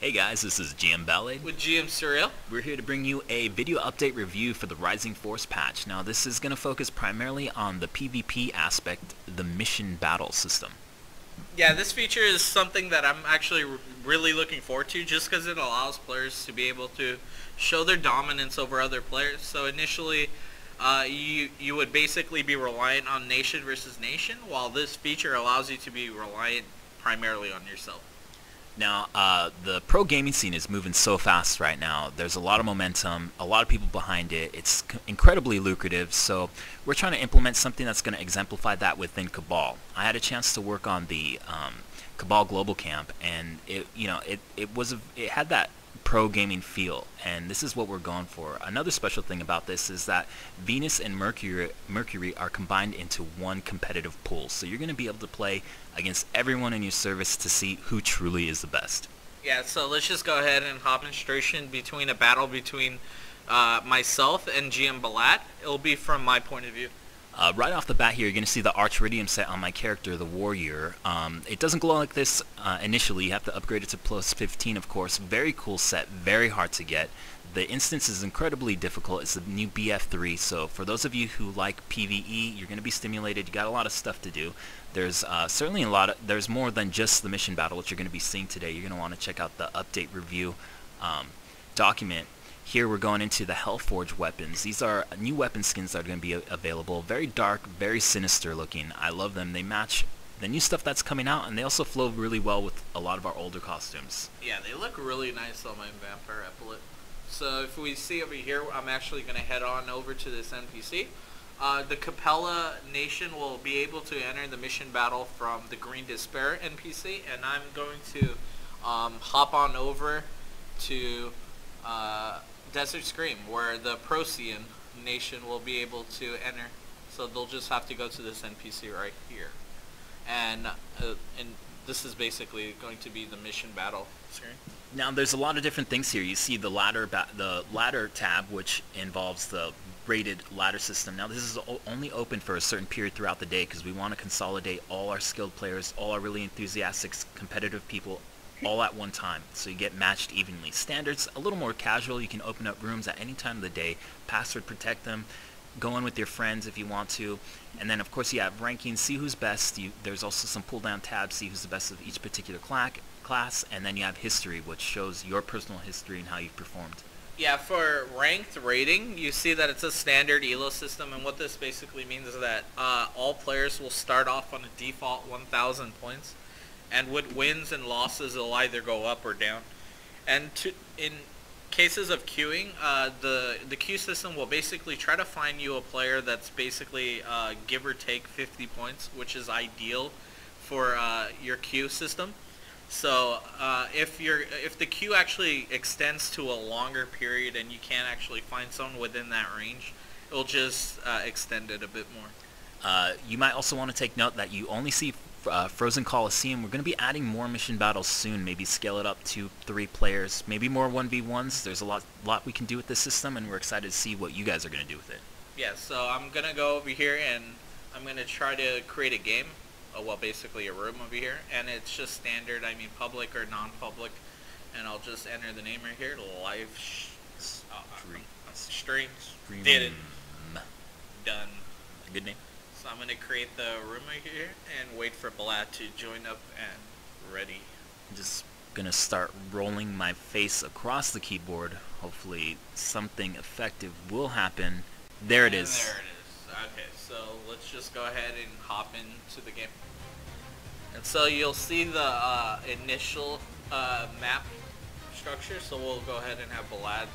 Hey guys, this is GM Ballet with GM Surreal. We're here to bring you a video update review for the Rising Force patch. Now this is going to focus primarily on the PvP aspect, the mission battle system. Yeah, this feature is something that I'm actually really looking forward to just because it allows players to be able to show their dominance over other players. So initially, you would basically be reliant on nation versus nation, while this feature allows you to be reliant primarily on yourself. Now, the pro gaming scene is moving so fast right now. There's a lot of momentum, a lot of people behind it. It's incredibly lucrative, so we're trying to implement something that's going to exemplify that within Cabal. I had a chance to work on the Cabal Global Camp, and it had that pro gaming feel, and this is what we're going for. Another special thing about this is that Venus and Mercury are combined into one competitive pool, so you're going to be able to play against everyone in your service to see who truly is the best. Yeah, so let's just go ahead and hop in straight between a battle between myself and GM Balat. It'll be from my point of view. Right off the bat here, you're going to see the Archeridium set on my character, the Warrior. It doesn't glow like this initially. You have to upgrade it to plus 15, of course. Very cool set, very hard to get. The instance is incredibly difficult. It's the new BF3, so for those of you who like PvE, you're going to be stimulated. You got a lot of stuff to do. There's certainly there's more than just the mission battle, which you're going to be seeing today. You're going to want to check out the update review document. Here we're going into the Hellforge weapons. These are new weapon skins that are going to be available. Very dark, very sinister looking. I love them. They match the new stuff that's coming out, and they also flow really well with a lot of our older costumes. Yeah, they look really nice on my vampire epaulet. So if we see over here, I'm actually going to head on over to this NPC. The Capella Nation will be able to enter the mission battle from the Green Despair NPC, and I'm going to hop on over to Desert Scream, where the Procyon Nation will be able to enter. So they'll just have to go to this NPC right here, and this is basically going to be the mission battle screen. Now there's a lot of different things here. You see the ladder tab, which involves the rated ladder system. Now this is only open for a certain period throughout the day because we want to consolidate all our skilled players, all our really enthusiastic, competitive people all at one time, so you get matched evenly. Standards a little more casual. You can open up rooms at any time of the day, password protect them, go in with your friends if you want to, and then of course you have rankings, see who's best. There's also some pull down tabs, see who's the best of each particular class, and then you have history, which shows your personal history and how you've performed. Yeah, for ranked rating, you see that it's a standard elo system, and what this basically means is that all players will start off on a default 1,000 points, and with wins and losses, it'll either go up or down. And in cases of queuing, the queue system will basically try to find you a player that's basically give or take 50 points, which is ideal for your queue system. So if the queue actually extends to a longer period and you can't actually find someone within that range, it'll just extend it a bit more. You might also want to take note that you only see Frozen Coliseum. We're going to be adding more mission battles soon, maybe scale it up to 3 players, maybe more 1v1s. There's a lot we can do with this system, and we're excited to see what you guys are going to do with it. Yeah, so I'm going to go over here and I'm going to try to create a game, well, basically a room over here, and it's just standard, I mean public or non-public, and I'll just enter the name right here, live stream. Did it. Done. Good name. So I'm going to create the room right here and wait for Balad to join up and ready. I'm just going to start rolling my face across the keyboard. Hopefully something effective will happen. There it is. There it is. Okay, so let's just go ahead and hop into the game. And so you'll see the initial map structure, so we'll go ahead and have Balad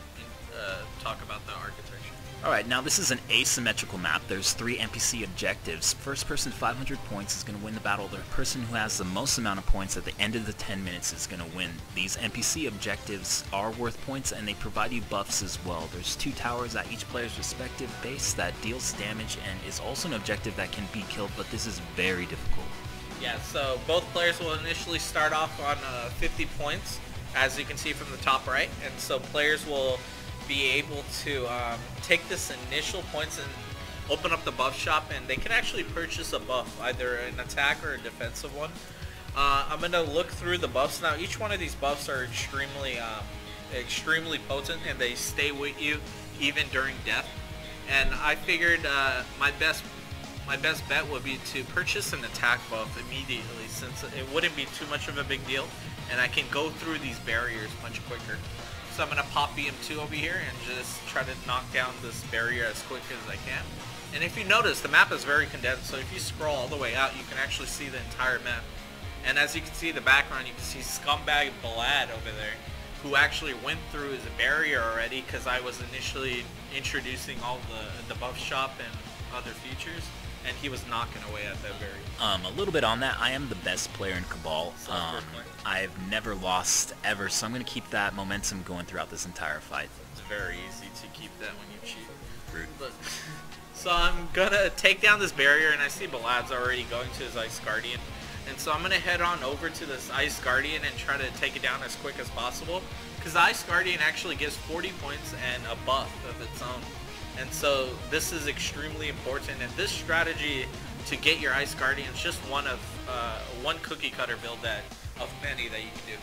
talk about the architecture. Alright, now this is an asymmetrical map. There's 3 NPC objectives. First person 500 points is going to win the battle. The person who has the most amount of points at the end of the 10 minutes is going to win. These NPC objectives are worth points, and they provide you buffs as well. There's 2 towers at each player's respective base that deals damage and is also an objective that can be killed, but this is very difficult. Yeah, so both players will initially start off on 50 points, as you can see from the top right, and so players will be able to take this initial points and open up the buff shop, and they can actually purchase a buff, either an attack or a defensive one. I'm gonna look through the buffs now. Each one of these buffs are extremely potent, and they stay with you even during death. And I figured my best bet would be to purchase an attack buff immediately, since it wouldn't be too much of a big deal, and I can go through these barriers much quicker. So I'm gonna pop BM2 over here and just try to knock down this barrier as quick as I can. And if you notice, the map is very condensed, so if you scroll all the way out, you can actually see the entire map. And as you can see in the background, you can see Scumbag Balad over there, who actually went through his barrier already, because I was initially introducing all the buff shop and other features, and he was knocking away at that barrier. A little bit on that, I am the best player in Cabal. I've never lost ever, so I'm going to keep that momentum going throughout this entire fight. It's very easy to keep that when you cheat. Rude. But, so I'm going to take down this barrier, and I see Balad's already going to his Ice Guardian. And so I'm going to head on over to this Ice Guardian and try to take it down as quick as possible. Because the Ice Guardian actually gives 40 points and a buff of its own. And so this is extremely important. And this strategy to get your Ice Guardian is just one cookie cutter build of many that you can do.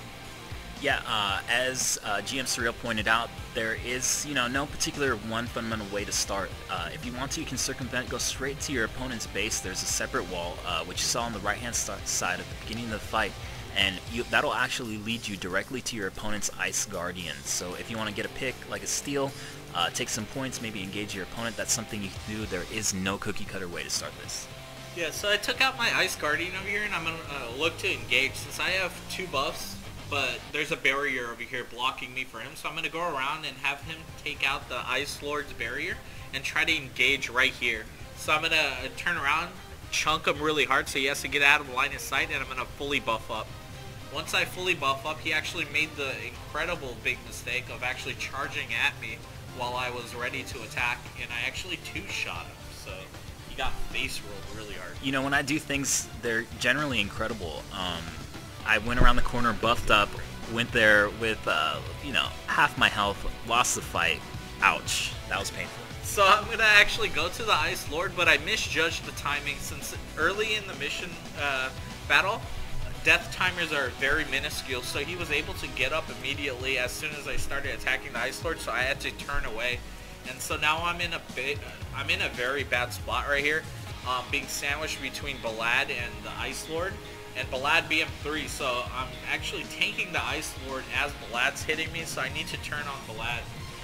Yeah, as GM Surreal pointed out, there is, no particular one fundamental way to start. If you want to, you can circumvent, go straight to your opponent's base. There's a separate wall, which you saw on the right-hand side at the beginning of the fight, and that'll actually lead you directly to your opponent's Ice Guardian. So if you want to get a pick, like a steal, take some points, maybe engage your opponent, that's something you can do. There is no cookie-cutter way to start this. Yeah, so I took out my Ice Guardian over here, and I'm going to look to engage. Since I have 2 buffs, but there's a barrier over here blocking me for him, so I'm going to go around and have him take out the Ice Lord's barrier and try to engage right here. So I'm going to turn around, chunk him really hard so he has to get out of the line of sight, and I'm going to fully buff up. Once I fully buff up, he actually made the incredible big mistake of actually charging at me while I was ready to attack, and I actually 2-shot him, so he got face rolled really hard. When I do things, they're generally incredible. I went around the corner, buffed up, went there with, half my health, lost the fight. Ouch. That was painful. So I'm going to actually go to the Ice Lord, but I misjudged the timing since early in the mission battle, death timers are very minuscule, so he was able to get up immediately as soon as I started attacking the Ice Lord, so I had to turn away. And so now I'm in a very bad spot right here, being sandwiched between Balad and the Ice Lord. And Balad BM3, so I'm actually tanking the Ice Lord as Balad's hitting me, so I need to turn on Balad.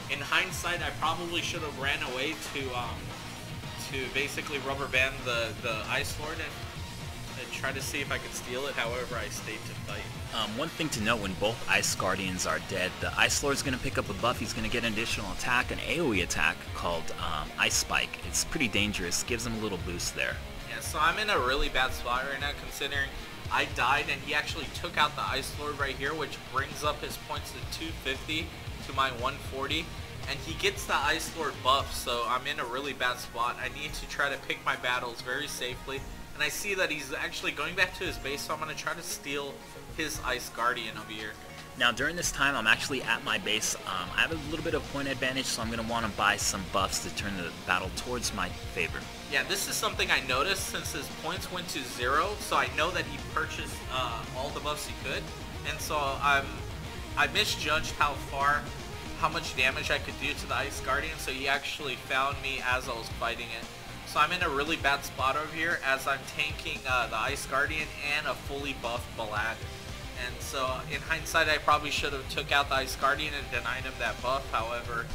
In hindsight, I probably should have ran away to basically rubber band the Ice Lord and try to see if I could steal it, however I stayed to fight. One thing to note, when both Ice Guardians are dead, the Ice Lord's going to pick up a buff. He's going to get an additional attack, an AoE attack called Ice Spike. It's pretty dangerous, gives him a little boost there. Yeah, so I'm in a really bad spot right now, considering I died and he actually took out the Ice Lord right here, which brings up his points to 250 to my 140. And he gets the Ice Lord buff, so I'm in a really bad spot. I need to try to pick my battles very safely. And I see that he's actually going back to his base, so I'm going to try to steal his Ice Guardian over here. Now during this time, I'm actually at my base. I have a little bit of point advantage, so I'm going to want to buy some buffs to turn the battle towards my favor. Yeah, this is something I noticed since his points went to 0, so I know that he purchased all the buffs he could. And so I misjudged how much damage I could do to the Ice Guardian, so he actually found me as I was fighting it. So I'm in a really bad spot over here as I'm tanking the Ice Guardian and a fully buffed Balad. And so in hindsight, I probably should have took out the Ice Guardian and denied him that buff. However,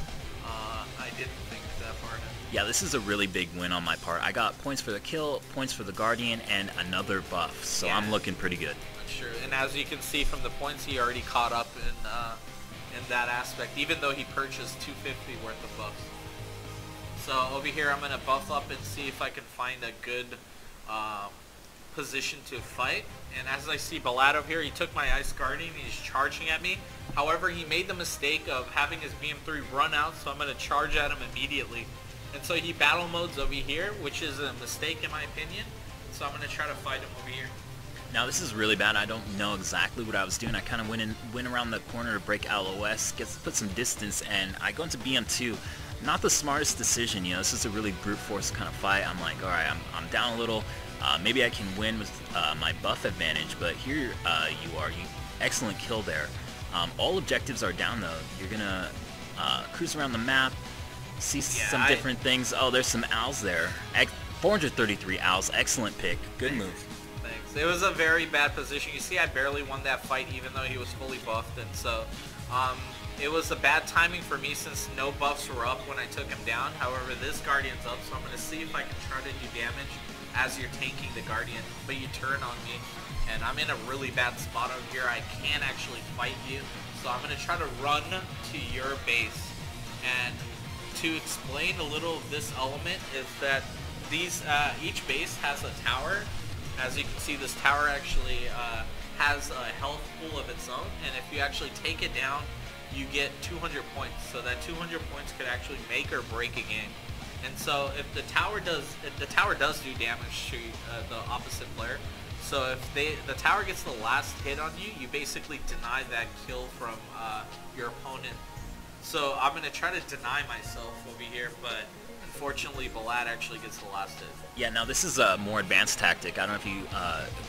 I didn't think that far ahead. Yeah, this is a really big win on my part. I got points for the kill, points for the Guardian, and another buff. So yeah, I'm looking pretty good. Sure. And as you can see from the points, he already caught up in that aspect, even though he purchased 250 worth of buffs. So over here, I'm going to buff up and see if I can find a good position to fight. And as I see Balad over here, he took my Ice Guardian, he's charging at me. However, he made the mistake of having his BM3 run out, so I'm going to charge at him immediately. And so he battle modes over here, which is a mistake in my opinion. So I'm going to try to fight him over here. Now this is really bad. I don't know exactly what I was doing. I kind of went around the corner to break LOS, put some distance, and I go into BM2. Not the smartest decision, this is a really brute force kind of fight. I'm like, alright, I'm down a little. Maybe I can win with my buff advantage, but here you are. Excellent kill there. All objectives are down though. You're gonna cruise around the map, see some different things. Oh, there's some owls there. 433 owls. Excellent pick. Good move. Thanks. It was a very bad position. You see, I barely won that fight even though he was fully buffed, and so it was a bad timing for me since no buffs were up when I took him down. However, this Guardian's up, so I'm going to see if I can try to do damage as you're tanking the Guardian, but you turn on me, and I'm in a really bad spot over here. I can't actually fight you, so I'm going to try to run to your base. And to explain a little of this element is that these each base has a tower. As you can see, this tower actually has a health pool of its own, and if you actually take it down, you get 200 points. So that 200 points could actually make or break a game. And so if the tower does do damage to the opposite player. So if the tower gets the last hit on you, you basically deny that kill from your opponent. So I'm gonna try to deny myself over here, but unfortunately, Balad actually gets the last hit. Yeah, now this is a more advanced tactic. I don't know if you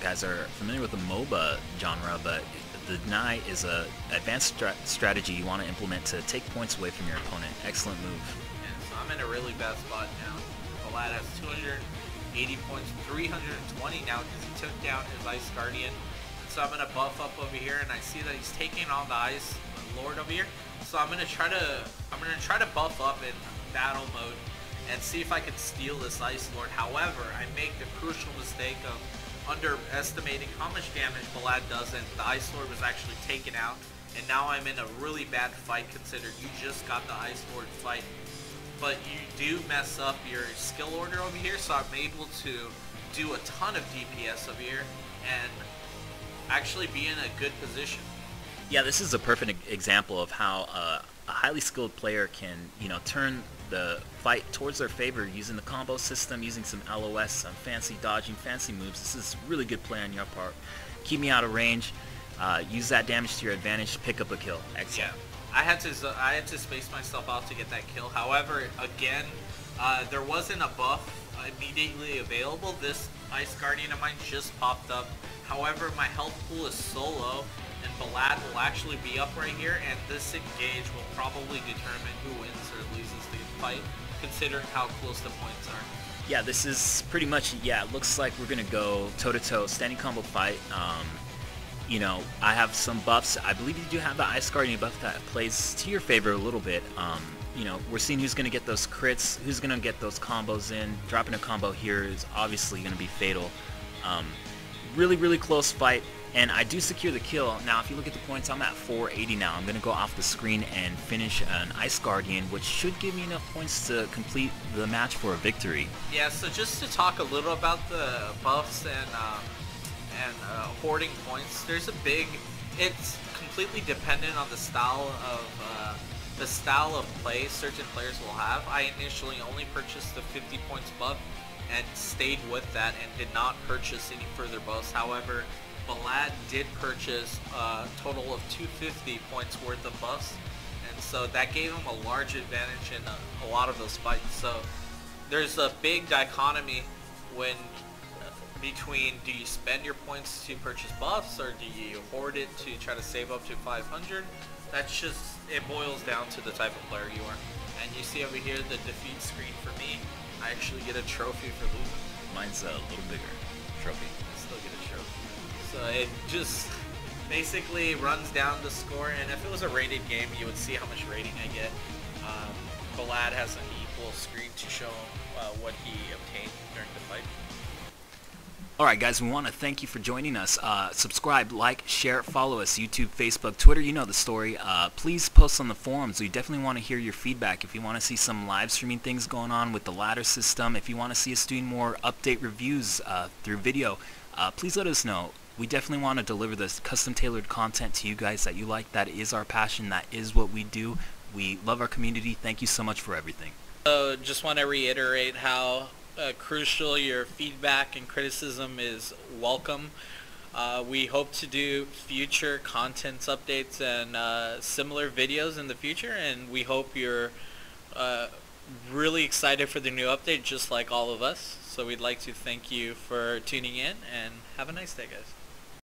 guys are familiar with the MOBA genre, but the deny is a advanced strategy you want to implement to take points away from your opponent. Excellent move. Yeah, so I'm in a really bad spot now. Balad has 280 points, 320 now because he took down his Ice Guardian. So I'm gonna buff up over here, and I see that he's taking on the Ice Lord over here. So I'm gonna try to buff up in battle mode and see if I can steal this Ice Lord. However, I make the crucial mistake of underestimating how much damage Balad does, and the Ice Lord was actually taken out, and now I'm in a really bad fight considered you just got the Ice Lord fight. But you do mess up your skill order over here, so I'm able to do a ton of DPS over here and actually be in a good position. Yeah, this is a perfect example of how a highly skilled player can, turn the fight towards their favor using the combo system, using some LOS, some fancy dodging, fancy moves. This is really good play on your part. Keep me out of range, use that damage to your advantage, pick up a kill. Excellent. Yeah. I had to space myself out to get that kill. However, again, there wasn't a buff immediately available. This Ice Guardian of mine just popped up. However, my health pool is so low, and Balad will actually be up right here, and this engage will probably determine who wins or loses the fight, considering how close the points are. Yeah, this is pretty much, it looks like we're going to go toe-to-toe, standing combo fight. I have some buffs. I believe you do have the Ice Guardian buff that plays to your favor a little bit. We're seeing who's going to get those crits, who's going to get those combos in. Dropping a combo here is obviously going to be fatal. Really, really close fight, and I do secure the kill. Now, if you look at the points, I'm at 480 now. I'm going to go off the screen and finish an Ice Guardian, which should give me enough points to complete the match for a victory. Yeah, so just to talk a little about the buffs and hoarding points, it's completely dependent on the style of play certain players will have. I initially only purchased the 50 points buff and stayed with that and did not purchase any further buffs. However, Balad did purchase a total of 250 points worth of buffs, and so that gave him a large advantage in a lot of those fights. So there's a big dichotomy between do you spend your points to purchase buffs or do you hoard it to try to save up to 500. That's just, it boils down to the type of player you are. And you see over here the defeat screen for me. I actually get a trophy for losing. Mine's a little bigger trophy. I still get a trophy. So it just basically runs down the score, and if it was a rated game, you would see how much rating I get. Balad has an equal screen to show what he obtained during the fight. Alright guys, we want to thank you for joining us. Subscribe, like, share, follow us, YouTube, Facebook, Twitter, you know the story. Please post on the forums. We definitely want to hear your feedback. If you want to see some live streaming things going on with the ladder system, if you want to see us doing more update reviews through video, please let us know. We definitely want to deliver this custom tailored content to you guys that you like. That is our passion. That is what we do. We love our community. Thank you so much for everything. So just want to reiterate how crucial your feedback and criticism is welcome. We hope to do future content updates and similar videos in the future, and we hope you're really excited for the new update, just like all of us. So we'd like to thank you for tuning in, and have a nice day, guys.